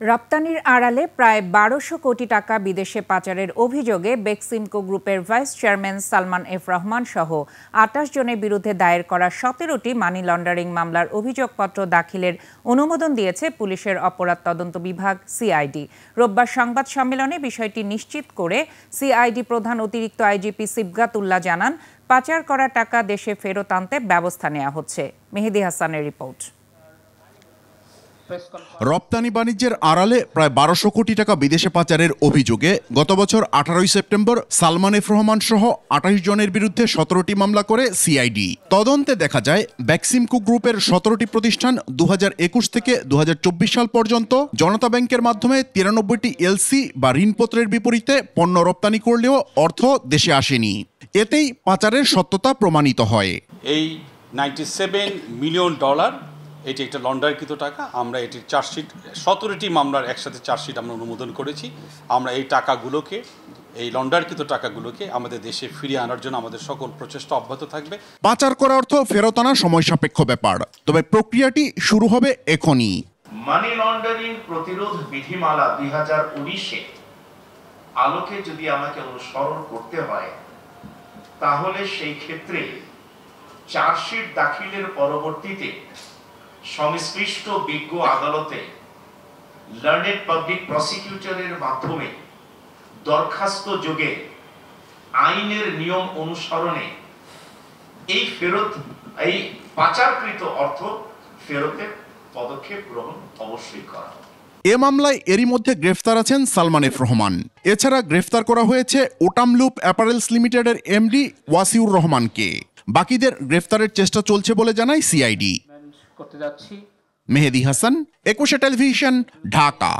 রপ্তানির আড়ালে প্রায় ১২০০ কোটি টাকা বিদেশে পাচারের অভিযোগে বেক্সিমকো গ্রুপের vice chairman Salman F Rahman সহ ২৮ জনের বিরুদ্ধে দায়ের করা ১৭টি মানি লন্ডারিং মামলার অভিযোগপত্র দাখিলের অনুমোদন দিয়েছে পুলিশের অপরাধ তদন্ত বিভাগ সিআইডি। রোববার সংবাদ সম্মেলনে বিষয়টি নিশ্চিত করে সিআইডি প্রধান অতিরিক্ত আইজিপি সিবগাত-উল্লাহ জানান, পাচার করা টাকা দেশে ফেরত আনতে ব্যবস্থা নেওয়া হচ্ছে। মেহেদী হাসানের রিপোর্ট। রপ্তানি বাণিজ্যের আড়ালে প্রায় ১২০০ কোটি টাকা বিদেশে পাচারের অভিযোগে গত বছর ১৮ সেপ্টেম্বর সালমান এফ রহমান সহ ২৮ জনের বিরুদ্ধে ১৭টি মামলা করে সিআইডি। তদন্তে দেখা যায় বেক্সিমকো গ্রুপের ১৭টি প্রতিষ্ঠান ২০২১ থেকে ২০২৪ সাল পর্যন্ত জনতা ব্যাংকের মাধ্যমে ৯৩টি এলসি বা ঋণপত্রের বিপরীতে পণ্য রপ্তানি করলেও অর্থ দেশে আসেনি। এতেই পাচারের সত্যতা প্রমাণিত হয়। এই $97 মিলিয়ন এটি একটা লন্ডারকৃত টাকা। আমরা এটির চার্জশিট ১৭টি মামলার একসাথে চার্জশিট আমরা অনুমোদন করেছি। আমরা এই টাকাগুলোকে, এই লন্ডারকৃত টাকাগুলোকে আমাদের দেশে ফিরিয়ে আনার জন্য আমাদের সকল প্রচেষ্টা অব্যাহত থাকবে। পাচার করা অর্থ ফেরত আনা সময় সাপেক্ষ ব্যাপার, তবে প্রক্রিয়াটি শুরু হবে এখনই। মানি লন্ডারিং প্রতিরোধ বিধিমালা ২০১৯-এ আলোকে যদি আমাকে অনুসরণ করতে হয়, তাহলে সেই ক্ষেত্রে চার্জশিট দাখিলের পরবর্তীতে সংশ্লিষ্ট বিজ্ঞ আদালতে লার্নেড পাবলিক প্রসিকিউটরের মাধ্যমে দরখাস্ত যোগে আইনের নিয়ম অনুসরণে এই পাচারকৃত অর্থ ফেরতের পদক্ষেপ গ্রহণ অবশ্যই করা। এ মামলায় এরই মধ্যে গ্রেফতার আছেন সালমান এফ রহমান। এছাড়া গ্রেফতার করা হয়েছে ওটামলুপ অ্যাপারেলস লিমিটেডের এমডি ওয়াসিউর রহমানকে। বাকিদের গ্রেফতারের চেষ্টা চলছে বলে জানায় সিআইডি। মেহেদী হাসান, ২১ টেলিভিশন, ঢাকা।